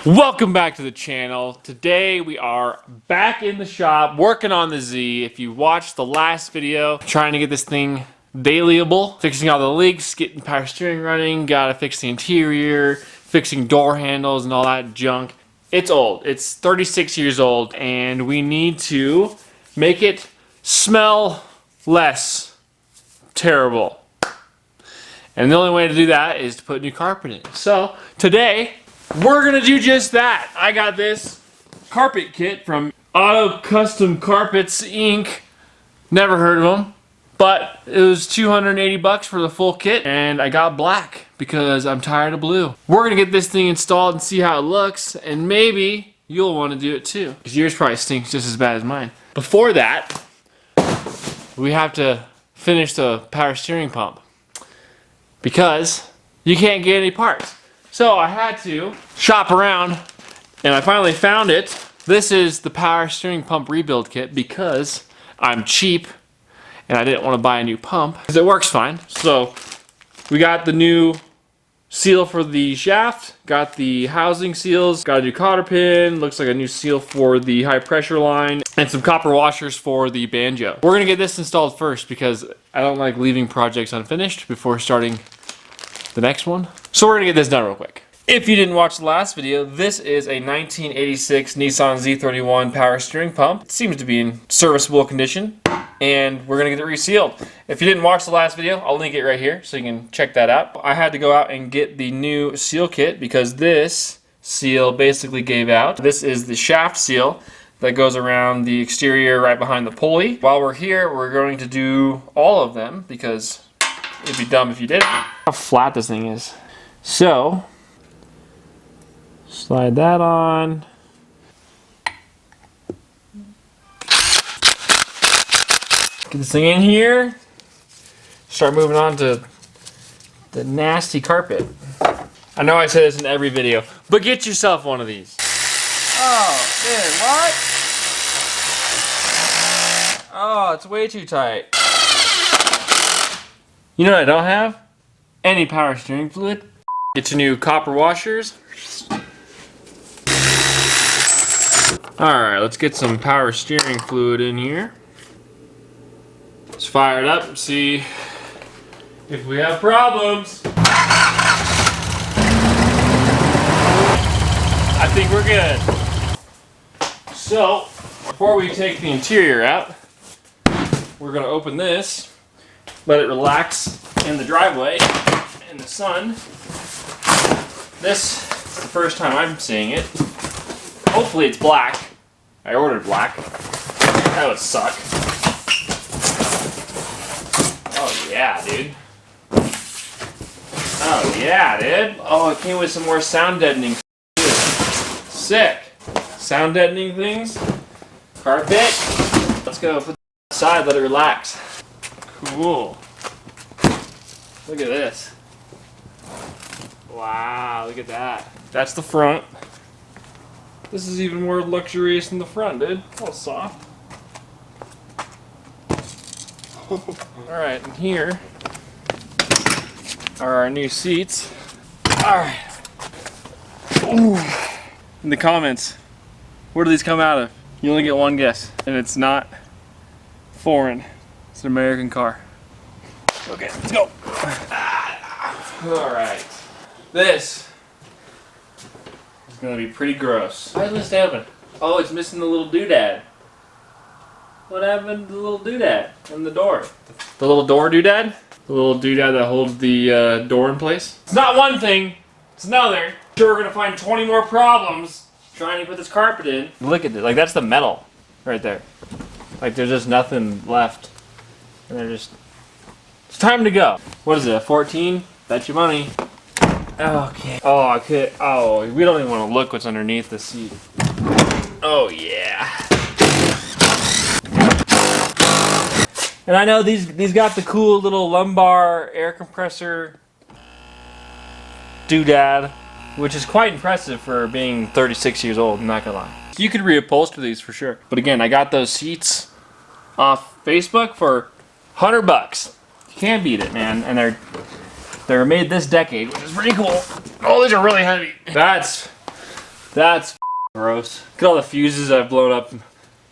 Welcome back to the channel. Today we are back in the shop working on the Z. If you watched the last video, trying to get this thing dailyable, fixing all the leaks, getting power steering running, gotta fix the interior, fixing door handles and all that junk. It's old. It's 36 years old and we need to make it smell less terrible. And the only way to do that is to put new carpet in. So today, we're gonna do just that. I got this carpet kit from Auto Custom Carpets Inc. Never heard of them, but it was 280 bucks for the full kit, and I got black because I'm tired of blue. We're gonna get this thing installed and see how it looks, and maybe you'll want to do it too, because yours probably stinks just as bad as mine. Before that, we have to finish the power steering pump because you can't get any parts. So I had to shop around and I finally found it. This is the power steering pump rebuild kit because I'm cheap and I didn't want to buy a new pump because it works fine. So we got the new seal for the shaft, got the housing seals, got a new cotter pin, looks like a new seal for the high pressure line, and some copper washers for the banjo. We're gonna get this installed first because I don't like leaving projects unfinished before starting the next one. So we're gonna get this done real quick. If you didn't watch the last video, this is a 1986 Nissan Z31 power steering pump. It seems to be in serviceable condition, and we're gonna get it resealed. If you didn't watch the last video, I'll link it right here so you can check that out. I had to go out and get the new seal kit because this seal basically gave out. This is the shaft seal that goes around the exterior right behind the pulley. While we're here, we're going to do all of them because it'd be dumb if you didn't. How flat this thing is. So, slide that on. Get this thing in here. Start moving on to the nasty carpet. I know I say this in every video, but get yourself one of these. Oh, dude, what? Oh, it's way too tight. You know what I don't have? Any power steering fluid. Get your new copper washers. Alright, let's get some power steering fluid in here. Let's fire it up and see if we have problems. I think we're good. So, before we take the interior out, we're going to open this. Let it relax in the driveway, in the sun. This is the first time I'm seeing it. Hopefully it's black. I ordered black. That would suck. Oh yeah, dude. Oh yeah, dude. Oh, it came with some more sound deadening. Sick. Sound deadening things. Carpet. Let's go put it aside, let it relax. Cool. Look at this. Wow, look at that. That's the front. This is even more luxurious than the front, dude. It's all soft. Alright, and here are our new seats. Alright. Ooh. In the comments, where do these come out of? You only get one guess, and it's not foreign. It's an American car. Okay, let's go. Alright. This is gonna be pretty gross. Why is this open? Oh, it's missing the little doodad. What happened to the little doodad in the door? The little door doodad? The little doodad that holds the door in place? It's not one thing, it's another. Sure, we're gonna find 20 more problems trying to put this carpet in. Look at it, like that's the metal right there. Like there's just nothing left. And they're just, it's time to go. What is it, a 14? Bet you money. Okay. Oh, I could, oh, we don't even want to look what's underneath the seat. Oh yeah. And I know these got the cool little lumbar air compressor doodad, which is quite impressive for being 36 years old, I'm not gonna lie. You could reupholster these for sure. But again, I got those seats off Facebook for 100 bucks. You can't beat it, man. And they're made this decade, which is pretty cool. Oh, these are really heavy. That's That's gross. Look at all the fuses I've blown up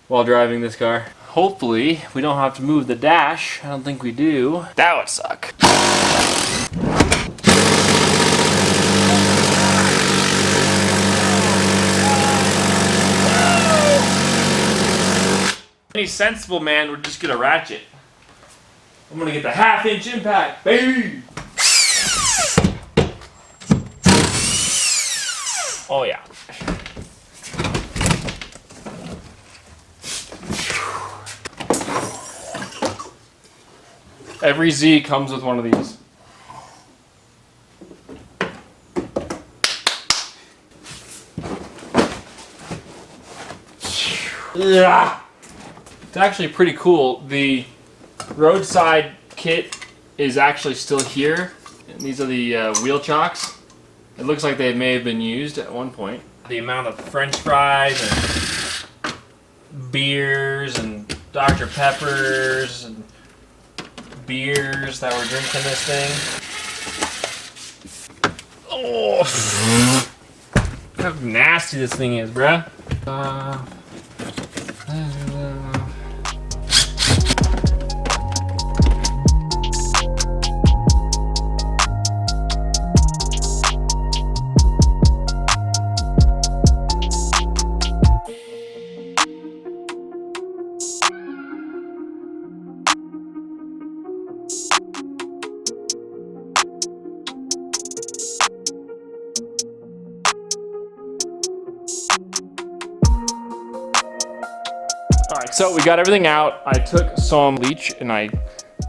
while driving this car. Hopefully, we don't have to move the dash. I don't think we do. That would suck. Any sensible man would just get a ratchet. I'm gonna get the 1/2-inch impact, baby! Oh yeah. Every Z comes with one of these. Yeah. It's actually pretty cool. The roadside kit is actually still here. And these are the wheel chocks. It looks like they may have been used at one point. The amount of French fries and beers and Dr. Peppers and beers that we're drinking this thing. Oh, how nasty this thing is, bruh. Alright, so we got everything out. I took some bleach and I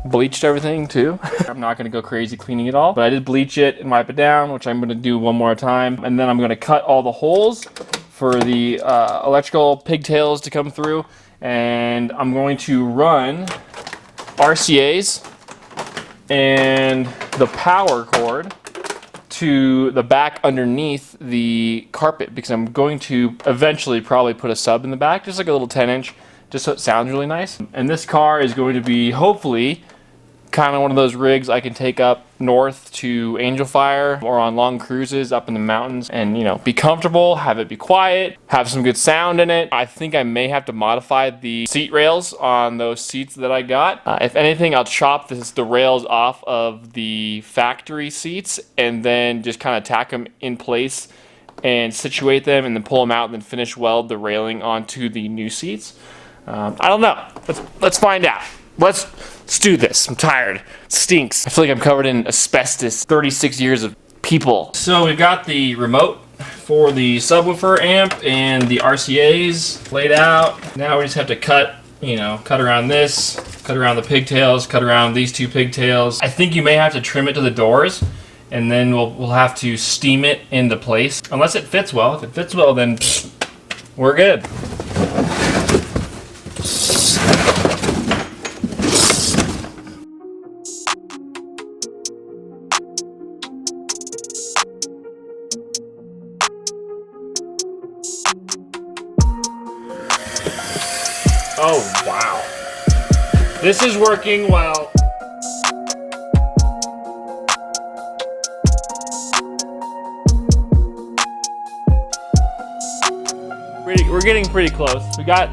bleached everything too. I'm not going to go crazy cleaning it all, but I did bleach it and wipe it down, which I'm going to do one more time. And then I'm going to cut all the holes for the electrical pigtails to come through. And I'm going to run RCAs and the power cord to the back underneath the carpet, because I'm going to eventually probably put a sub in the back, just like a little 10-inch, just so it sounds really nice. And this car is going to be, hopefully, kind of one of those rigs I can take up north to Angel Fire or on long cruises up in the mountains and, you know, be comfortable, have it be quiet, have some good sound in it. I think I may have to modify the seat rails on those seats that I got. If anything, I'll chop the rails off of the factory seats and then just kind of tack them in place and situate them and then pull them out and then finish weld the railing onto the new seats. I don't know. Let's find out. Let's do this. I'm tired. It stinks. I feel like I'm covered in asbestos. 36 years of people. So we've got the remote for the subwoofer amp and the RCAs laid out. Now we just have to cut around this, cut around the pigtails, cut around these two pigtails. I think you may have to trim it to the doors, and then we'll have to steam it into place. Unless it fits well. If it fits well, then we're good. Oh, wow. This is working well. We're getting pretty close. We got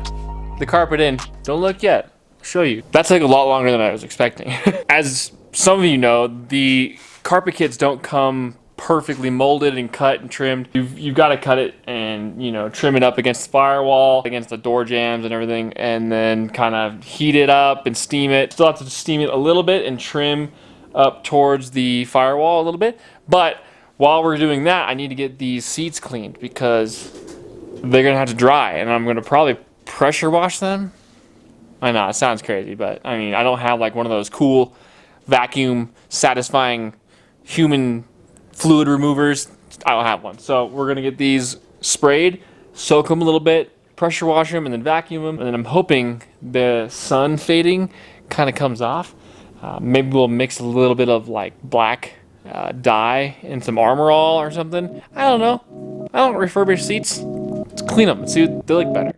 the carpet in. Don't look yet. I'll show you. That took a lot longer than I was expecting. As some of you know, the carpet kits don't come perfectly molded and cut and trimmed. You've got to cut it and, you know, trim it up against the firewall, against the door jambs and everything, and then kind of heat it up and steam it. Still have to steam it a little bit and trim up towards the firewall a little bit. But while we're doing that, I need to get these seats cleaned because they're gonna have to dry, and I'm gonna probably pressure wash them. I know it sounds crazy, but I mean, I don't have like one of those cool vacuum satisfying human fluid removers. I don't have one. So we're gonna get these sprayed, soak them a little bit, pressure wash them, and then vacuum them. And then I'm hoping the sun fading kind of comes off. Maybe we'll mix a little bit of like black dye and some Armor All or something. I don't know. I don't refurbish seats. Let's clean them and see if they look better.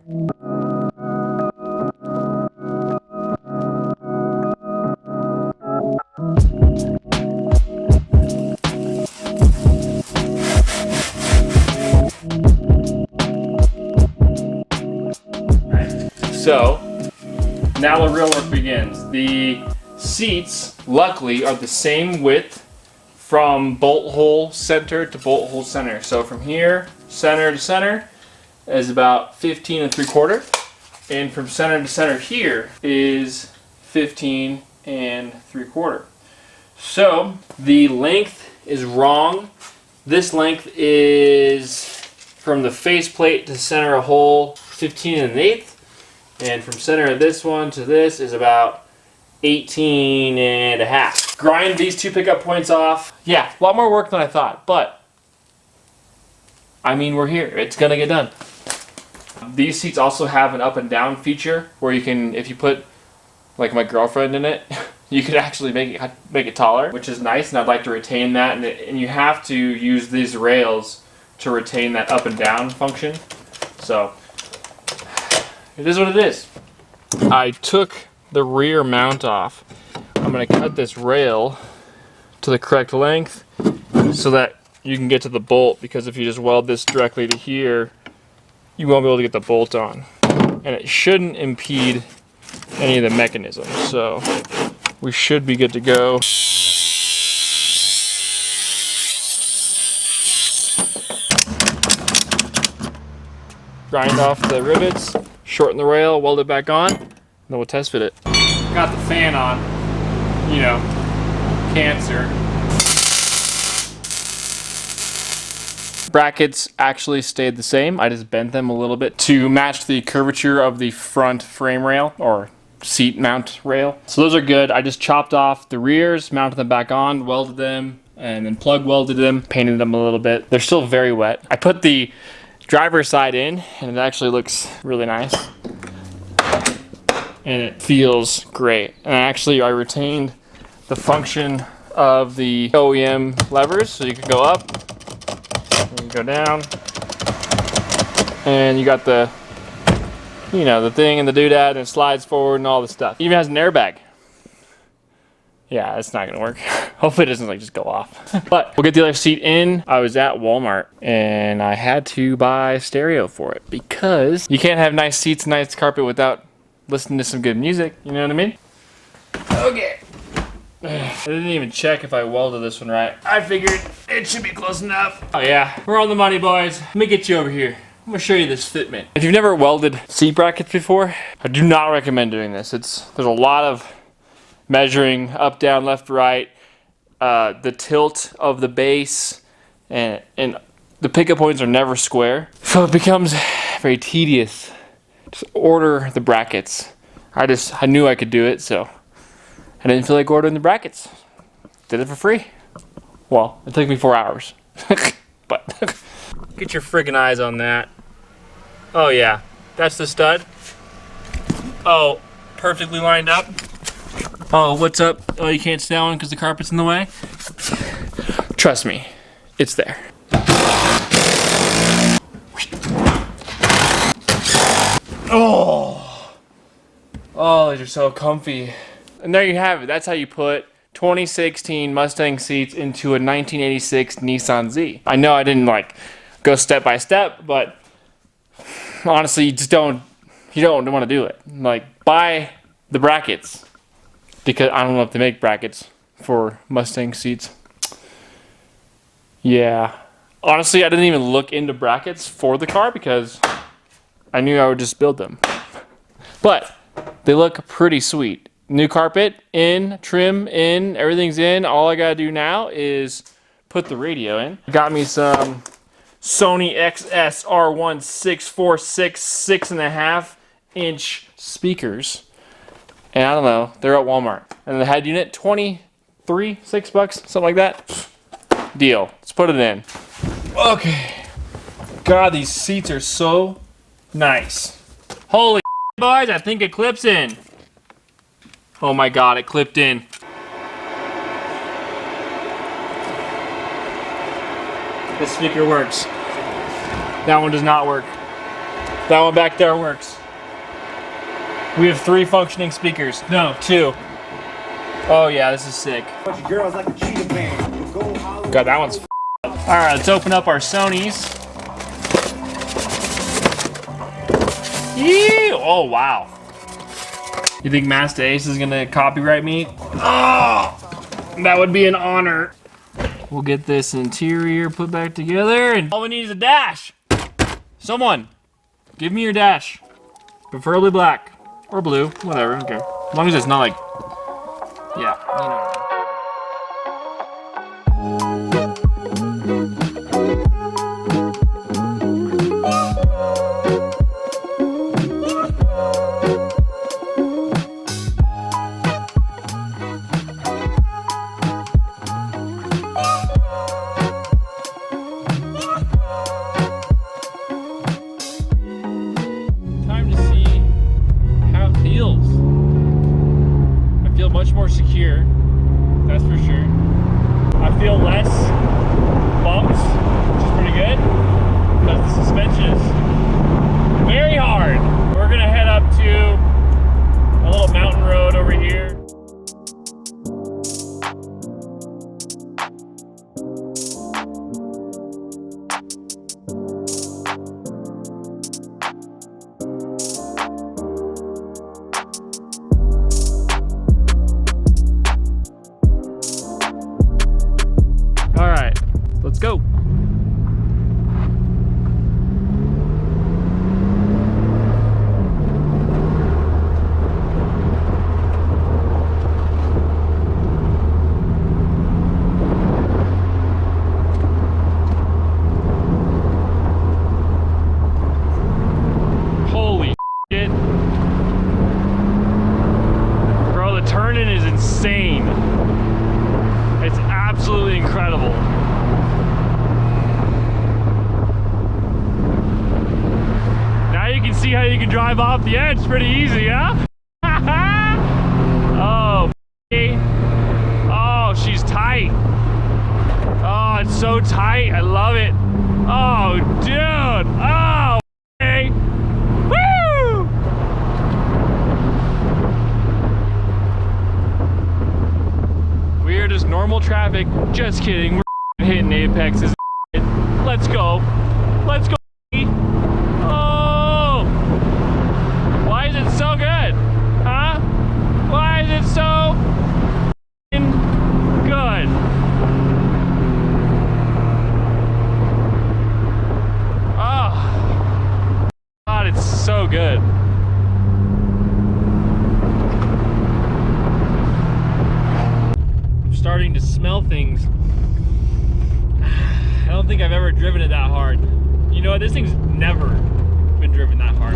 So now the real work begins. The seats, luckily, are the same width from bolt hole center to bolt hole center. So from here, center to center, is about 15 3/4. And from center to center here is 15 3/4. So the length is wrong. This length is from the faceplate to center of hole 15 1/8. And from center of this one to this is about 18 1/2. Grind these 2 pickup points off. Yeah, a lot more work than I thought, but I mean, we're here. It's gonna get done. These seats also have an up and down feature where you can, if you put like my girlfriend in it, you could actually make it taller, which is nice, and I'd like to retain that. And you have to use these rails to retain that up and down function. So it is what it is. I took the rear mount off. I'm gonna cut this rail to the correct length so that you can get to the bolt, because if you just weld this directly to here, you won't be able to get the bolt on. And it shouldn't impede any of the mechanisms. So we should be good to go. Grind off the rivets, shorten the rail, weld it back on, and then we'll test fit it. Got the fan on, you know, cancer. Brackets actually stayed the same. I just bent them a little bit to match the curvature of the front frame rail or seat mount rail. So those are good. I just chopped off the rears, mounted them back on, welded them, and then plug welded them, painted them a little bit. They're still very wet. I put the driver's side in, and it actually looks really nice. And it feels great. And actually I retained the function of the OEM levers, so you can go up, you go down, and you got the, you know, the thing and the doodad, and it slides forward and all the stuff. Even has an airbag. Yeah, it's not gonna work. Hopefully it doesn't like just go off. But we'll get the other seat in. I was at Walmart and I had to buy stereo for it because you can't have nice seats, nice carpet without listening to some good music. You know what I mean? Okay. I didn't even check if I welded this one right. I figured it should be close enough. Oh yeah, we're on the money, boys. Let me get you over here. I'm gonna show you this fitment. If you've never welded seat brackets before, I do not recommend doing this. There's a lot of measuring up, down, left, right, the tilt of the base, and the pickup points are never square. So it becomes very tedious. Just order the brackets. I knew I could do it, so I didn't feel like ordering the brackets. Did it for free. Well, it took me 4 hours. But get your friggin' eyes on that. Oh yeah, that's the stud. Oh, perfectly lined up. Oh, what's up? Oh, you can't sit down because the carpet's in the way? Trust me, it's there. Oh, these are so comfy. And there you have it. That's how you put 2016 Mustang seats into a 1986 Nissan Z. I know I didn't like go step by step, but honestly, you don't want to do it. Like, buy the brackets, because I don't know if they make brackets for Mustang seats. Yeah, honestly, I didn't even look into brackets for the car because I knew I would just build them. But they look pretty sweet. New carpet in, trim in, everything's in. All I gotta do now is put the radio in. Got me some Sony XS-R1 646 6.5 inch speakers. And I don't know, they're at Walmart. And the head unit, $6, something like that. Deal. Let's put it in. Okay. God, these seats are so nice. Holy boys, I think it clips in. Oh my God, it clipped in. This speaker works. That one does not work. That one back there works. We have 3 functioning speakers. No, 2. Oh yeah, this is sick. God, that one's f***ed up. Alright, let's open up our Sonys. Ew! Oh wow. You think Master Ace is gonna copyright me? Oh, that would be an honor. We'll get this interior put back together, and all we need is a dash. Someone, give me your dash. Preferably black or blue, whatever, okay. As long as it's not like, yeah, you know. Much more secure, that's for sure. I feel less bumps, which is pretty good, because the suspension is very hard. We're gonna head up to a little mountain road over here. All right, let's go. Holy shit. Bro, the turn-in is insane. It's absolutely incredible. Now you can see how you can drive off the edge pretty easy, huh? Oh, oh, she's tight. Oh, it's so tight. I love it. Oh, dude. Oh, okay. Woo! We are just normal traffic. Just kidding. We're hitting apexes. Let's go. Let's go. Oh! Why is it so good? Huh? Why is it so good? Oh. God, it's so good. Starting to smell things. I don't think I've ever driven it that hard. You know what? This thing's never been driven that hard.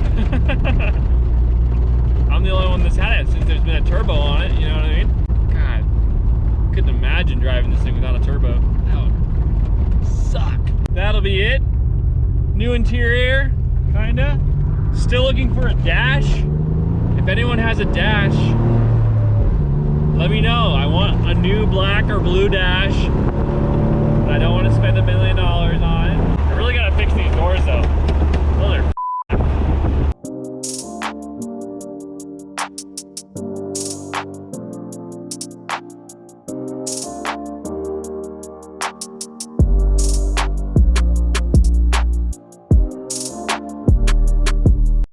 I'm the only one that's had it since there's been a turbo on it, you know what I mean? God, couldn't imagine driving this thing without a turbo. That would suck. That'll be it. New interior, kinda. Still looking for a dash. If anyone has a dash, let me know. I want a new black or blue dash, but I don't want to spend $1 million on it. I really gotta fix these doors though. Well, they're